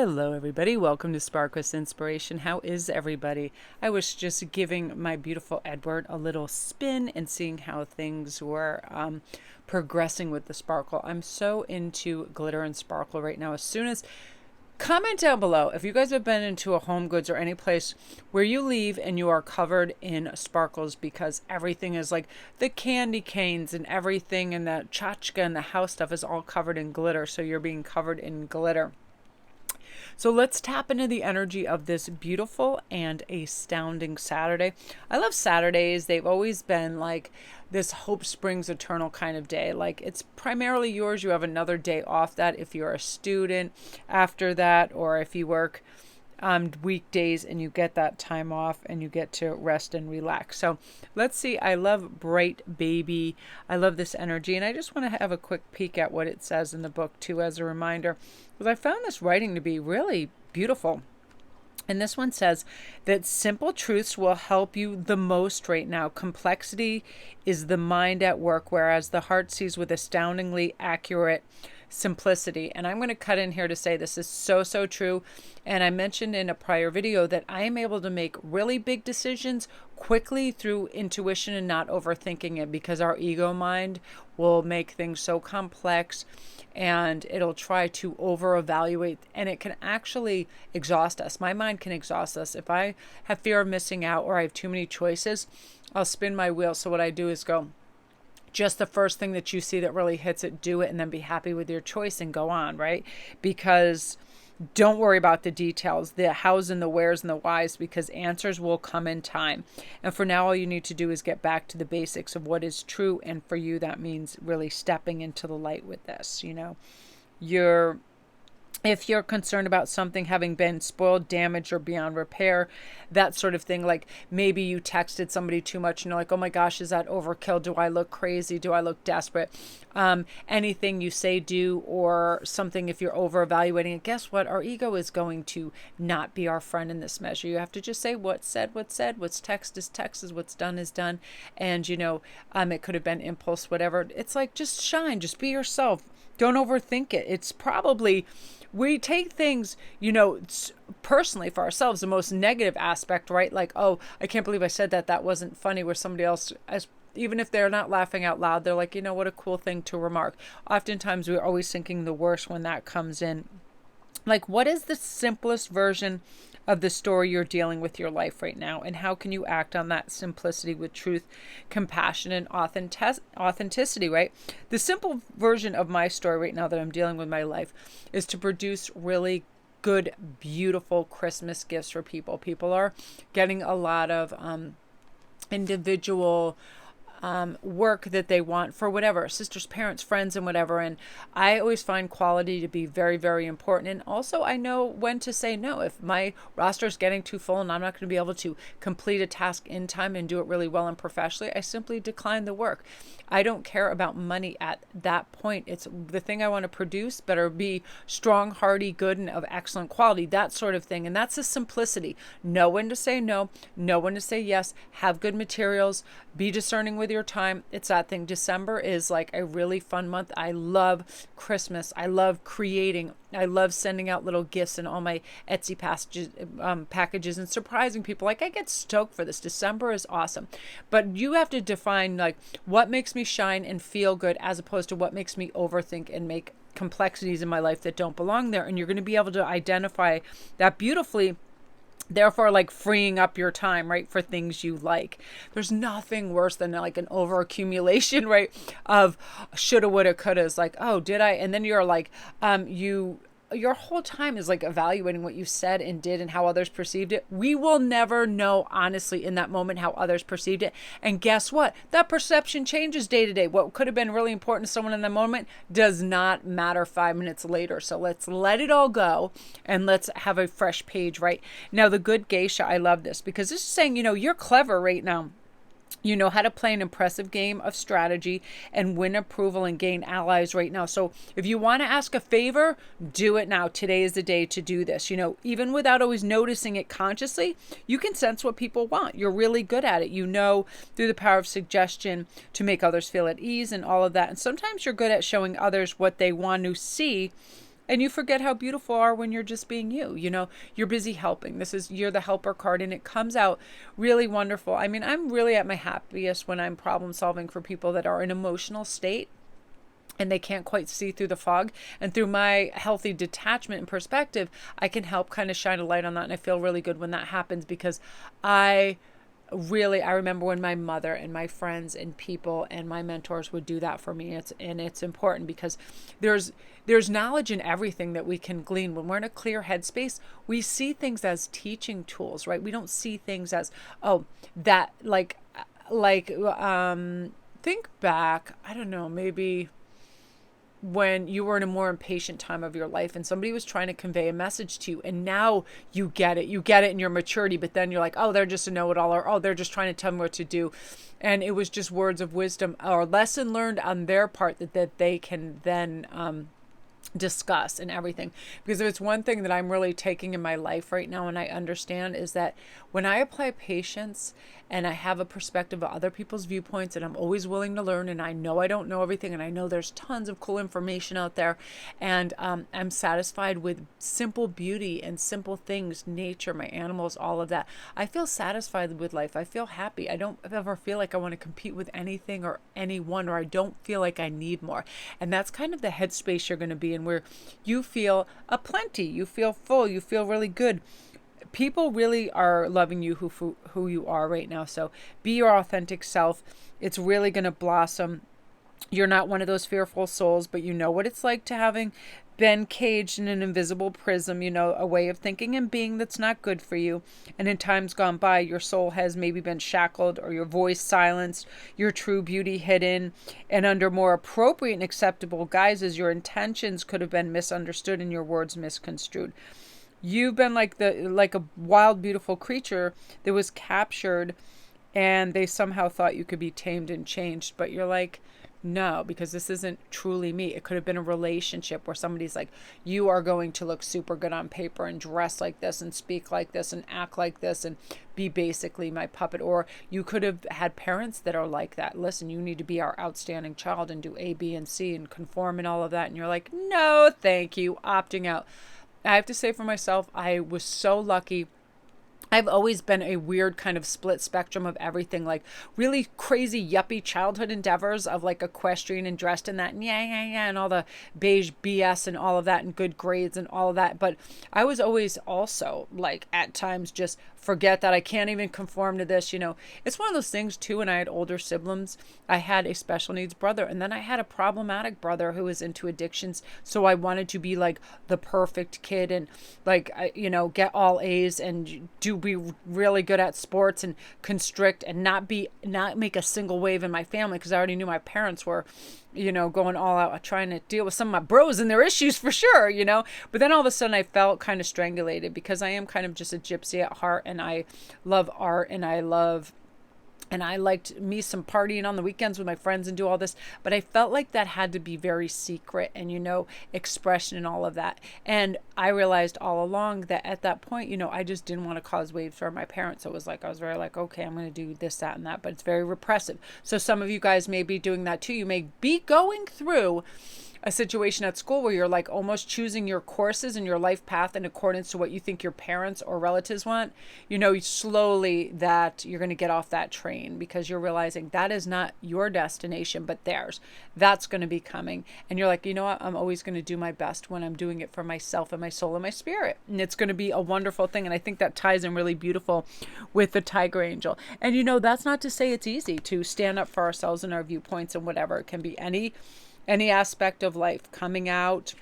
Hello everybody, welcome to Spark with Inspiration. How is everybody? I was just giving my beautiful Edward a little spin and seeing how things were progressing with the sparkle. I'm so into glitter and sparkle right now. Comment down below if you guys have been into a Home Goods or any place where you leave and you are covered in sparkles, because everything is like the candy canes and everything, and the tchotchke and the house stuff is all covered in glitter, so you're being covered in glitter. So let's tap into the energy of this beautiful and astounding Saturday. I love Saturdays. They've always been like this hope springs eternal kind of day. Like, it's primarily yours. You have another day off that if you're a student after that, or if you work weekdays and you get that time off and you get to rest and relax. So let's see. I love bright baby. I love this energy, and I just want to have a quick peek at what it says in the book too, as a reminder, because I found this writing to be really beautiful. And this one says that simple truths will help you the most right now. Complexity is the mind at work, whereas the heart sees with astoundingly accurate simplicity. And I'm going to cut in here to say this is so true. And I mentioned in a prior video that I am able to make really big decisions quickly through intuition and not overthinking it, because our ego mind will make things so complex and it'll try to over evaluate, and it can actually exhaust us. My mind can exhaust us. If I have fear of missing out or I have too many choices, I'll spin my wheel. So what I do is go, just the first thing that you see that really hits it, do it, and then be happy with your choice and go on, right? Because don't worry about the details, the hows and the wheres and the whys, because answers will come in time. And for now, all you need to do is get back to the basics of what is true. And for you, that means really stepping into the light with this. If you're concerned about something having been spoiled, damaged, or beyond repair, that sort of thing, like maybe you texted somebody too much and you're like, oh my gosh, is that overkill? Do I look crazy? Do I look desperate? Anything you say, do, or something, if you're over evaluating it, guess what? Our ego is going to not be our friend in this measure. You have to just say what's said, what's text is text, is what's done is done. And it could have been impulse, whatever. It's like, just shine, just be yourself. Don't overthink it. It's probably, we take things, personally for ourselves, the most negative aspect, right? Like, oh, I can't believe I said that. That wasn't funny. Where somebody else, even if they're not laughing out loud, they're like, what a cool thing to remark. Oftentimes we're always thinking the worst when that comes in. Like, what is the simplest version of the story you're dealing with your life right now? And how can you act on that simplicity with truth, compassion, and authenticity, right? The simple version of my story right now that I'm dealing with my life is to produce really good, beautiful Christmas gifts for people. People are getting a lot of individual work that they want for whatever, sisters, parents, friends, and whatever. And I always find quality to be very, very important. And also I know when to say no. If my roster is getting too full and I'm not going to be able to complete a task in time and do it really well and professionally, I simply decline the work. I don't care about money at that point. It's the thing I want to produce better be strong, hearty, good, and of excellent quality, that sort of thing. And that's the simplicity. Know when to say no, know when to say yes, have good materials, be discerning with your time. It's that thing. December is like a really fun month. I love Christmas. I love creating. I love sending out little gifts and all my Etsy packages and surprising people. Like, I get stoked for this. December is awesome. But you have to define like what makes me shine and feel good, as opposed to what makes me overthink and make complexities in my life that don't belong there. And you're going to be able to identify that beautifully. Therefore, like, freeing up your time, right, for things you like. There's nothing worse than like an overaccumulation, right, of shoulda, woulda, couldas. Like, oh, did I? And then you're like, your whole time is like evaluating what you said and did and how others perceived it. We will never know honestly in that moment how others perceived it. And guess what? That perception changes day to day. What could have been really important to someone in the moment does not matter 5 minutes later. So let's let it all go and let's have a fresh page, right? Now, the good geisha, I love this, because this is saying, you're clever right now. You know how to play an impressive game of strategy and win approval and gain allies right now. So if you want to ask a favor, do it now. Today is the day to do this. Even without always noticing it consciously, you can sense what people want. You're really good at it. Through the power of suggestion to make others feel at ease and all of that. And sometimes you're good at showing others what they want to see And you forget how beautiful you are when you're just being you. You know, you're busy helping. You're the helper card, and it comes out really wonderful. I mean, I'm really at my happiest when I'm problem solving for people that are in emotional state and they can't quite see through the fog. And through my healthy detachment and perspective, I can help kind of shine a light on that. And I feel really good when that happens, because I remember when my mother and my friends and people and my mentors would do that for me. It's important, because there's knowledge in everything that we can glean. When we're in a clear headspace, we see things as teaching tools, right? We don't see things as, oh, that think back, I don't know, maybe when you were in a more impatient time of your life and somebody was trying to convey a message to you, and now you get it in your maturity, but then you're like, oh, they're just a know-it-all, or oh, they're just trying to tell me what to do. And it was just words of wisdom or lesson learned on their part that they can then discuss and everything. Because if it's one thing that I'm really taking in my life right now and I understand, is that when I apply patience and I have a perspective of other people's viewpoints, and I'm always willing to learn, and I know I don't know everything, and I know there's tons of cool information out there, and I'm satisfied with simple beauty and simple things, nature, my animals, all of that. I feel satisfied with life. I feel happy. I don't ever feel like I want to compete with anything or anyone, or I don't feel like I need more. And that's kind of the headspace you're going to be in, where you feel a plenty, you feel full, you feel really good. People really are loving you who you are right now. So be your authentic self. It's really going to blossom. You're not one of those fearful souls, but you know what it's like to having been caged in an invisible prism, a way of thinking and being that's not good for you. And in times gone by, your soul has maybe been shackled, or your voice silenced, your true beauty hidden, and under more appropriate and acceptable guises, your intentions could have been misunderstood and your words misconstrued. You've been like a wild, beautiful creature that was captured, and they somehow thought you could be tamed and changed. But you're like, no, because this isn't truly me. It could have been a relationship where somebody's like, you are going to look super good on paper and dress like this and speak like this and act like this and be basically my puppet. Or you could have had parents that are like that. Listen, you need to be our outstanding child and do A, B, and C and conform and all of that. And you're like, no, thank you, opting out. I have to say for myself, I was so lucky. I've always been a weird kind of split spectrum of everything, like really crazy yuppie childhood endeavors of like equestrian and dressed in that and and all the beige BS and all of that and good grades and all of that. But I was always also like at times just forget that I can't even conform to this. It's one of those things too. When I had older siblings, I had a special needs brother, and then I had a problematic brother who was into addictions. So I wanted to be like the perfect kid and like, get all A's and be really good at sports and constrict and not make a single wave in my family, because I already knew my parents were going all out trying to deal with some of my bros and their issues for sure, but then all of a sudden I felt kind of strangulated, because I am kind of just a gypsy at heart, and I love art, and I liked me some partying on the weekends with my friends and do all this, but I felt like that had to be very secret and, expression and all of that. And I realized all along that at that point, I just didn't want to cause waves for my parents. So it was like, I was very like, okay, I'm going to do this, that, and that, but it's very repressive. So some of you guys may be doing that too. You may be going through a situation at school where you're like almost choosing your courses and your life path in accordance to what you think your parents or relatives want. Slowly that you're going to get off that train, because you're realizing that is not your destination, but theirs. That's going to be coming. And you're like, you know what? I'm always going to do my best when I'm doing it for myself and my soul and my spirit. And it's going to be a wonderful thing. And I think that ties in really beautiful with the tiger angel. And that's not to say it's easy to stand up for ourselves and our viewpoints and whatever. It can be any aspect of life, coming out,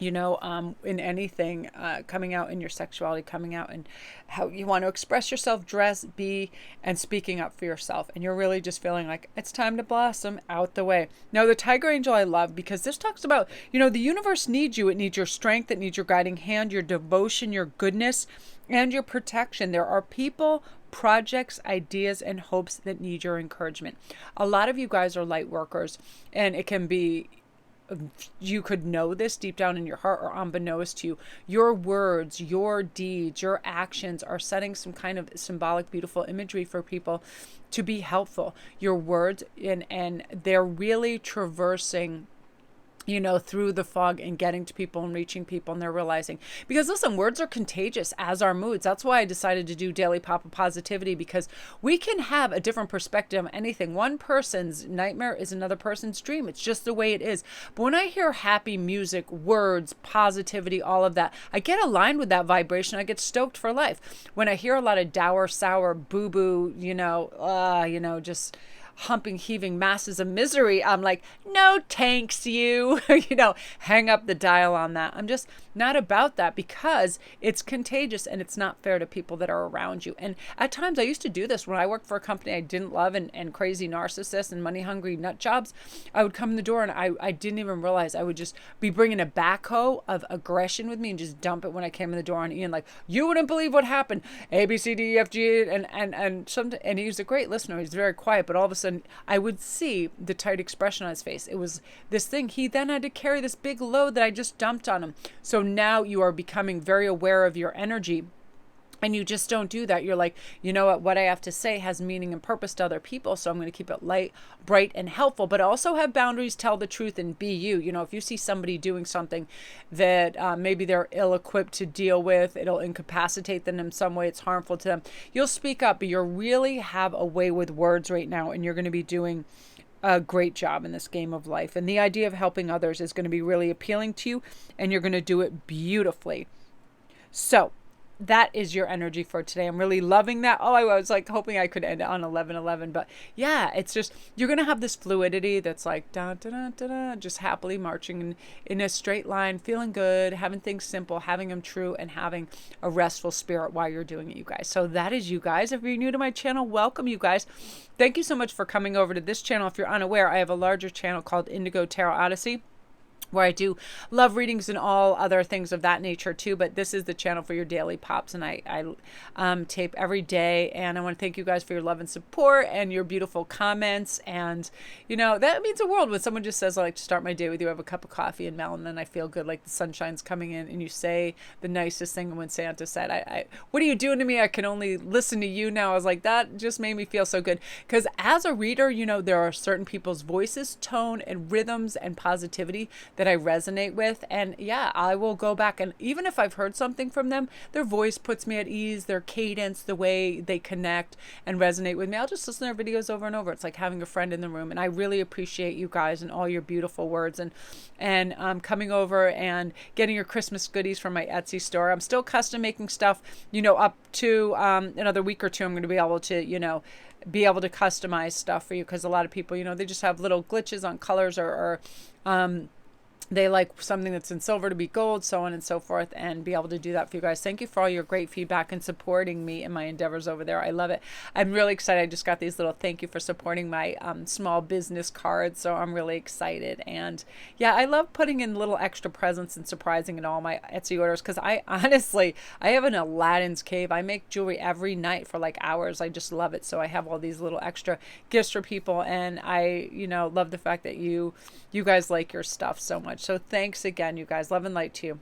in anything, coming out in your sexuality, coming out in how you want to express yourself, dress, be, and speaking up for yourself. And you're really just feeling like it's time to blossom, out the way. Now, the tiger angel I love, because this talks about, the universe needs you. It needs your strength. It needs your guiding hand, your devotion, your goodness, and your protection. There are people, projects, ideas, and hopes that need your encouragement. A lot of you guys are light workers, and it can be, you could know this deep down in your heart or unbeknownst to you. Your words, your deeds, your actions are setting some kind of symbolic, beautiful imagery for people to be helpful. Your words, and they're really traversing through the fog and getting to people and reaching people, and they're realizing, because listen, words are contagious, as are moods. That's why I decided to do Daily Pop of Positivity, because we can have a different perspective on anything. One person's nightmare is another person's dream. It's just the way it is. But when I hear happy music, words, positivity, all of that, I get aligned with that vibration. I get stoked for life. When I hear a lot of dour, sour, boo-boo, just humping, heaving masses of misery, I'm like, no thanks, you. Hang up the dial on that. I'm just not about that, because it's contagious and it's not fair to people that are around you. And at times I used to do this when I worked for a company I didn't love, and crazy narcissists and money hungry nut jobs. I would come in the door and I didn't even realize I would just be bringing a backhoe of aggression with me and just dump it when I came in the door on Ian, like, you wouldn't believe what happened, A, B, C, D, E, F, G, and he was a great listener. He's very quiet, but all of a sudden I would see the tight expression on his face. It was this thing. He then had to carry this big load that I just dumped on him. So now you are becoming very aware of your energy. And you just don't do that. You're like, you know what I have to say has meaning and purpose to other people. So I'm going to keep it light, bright, and helpful, but also have boundaries, tell the truth, and be you. If you see somebody doing something that maybe they're ill-equipped to deal with, it'll incapacitate them in some way, it's harmful to them, you'll speak up, but you really have a way with words right now, and you're going to be doing a great job in this game of life. And the idea of helping others is going to be really appealing to you, and you're going to do it beautifully. So that is your energy for today. I'm really loving that. Oh, I was like hoping I could end it on 11:11, but yeah, it's just, you're going to have this fluidity that's like da, da, da, da, da, just happily marching in a straight line, feeling good, having things simple, having them true, and having a restful spirit while you're doing it, you guys. So that is you guys. If you're new to my channel, welcome, you guys. Thank you so much for coming over to this channel. If you're unaware, I have a larger channel called Indigo Tarot Odyssey, where I do love readings and all other things of that nature too. But this is the channel for your daily pops, and I tape every day. And I want to thank you guys for your love and support and your beautiful comments. And that means the world when someone just says, I like to start my day with you, have a cup of coffee and melon, and I feel good, like the sunshine's coming in, and you say the nicest thing. And when Santa said, I what are you doing to me? I can only listen to you now. I was like, that just made me feel so good, because as a reader, there are certain people's voices, tone, and rhythms and positivity that I resonate with. And yeah, I will go back, and even if I've heard something from them, their voice puts me at ease, their cadence, the way they connect and resonate with me, I'll just listen to their videos over and over. It's like having a friend in the room. And I really appreciate you guys and all your beautiful words, and coming over and getting your Christmas goodies from my Etsy store. I'm still custom making stuff, up to another week or two. I'm going to be able to customize stuff for you, because a lot of people, they just have little glitches on colors, or they like something that's in silver to be gold, so on and so forth, and be able to do that for you guys. Thank you for all your great feedback and supporting me in my endeavors over there. I love it. I'm really excited. I just got these little thank you for supporting my small business cards, so I'm really excited. And yeah, I love putting in little extra presents and surprising in all my Etsy orders, because I have an Aladdin's cave. I make jewelry every night for like hours. I just love it. So I have all these little extra gifts for people, and I love the fact that you guys like your stuff so much. So thanks again, you guys. Love and light to you.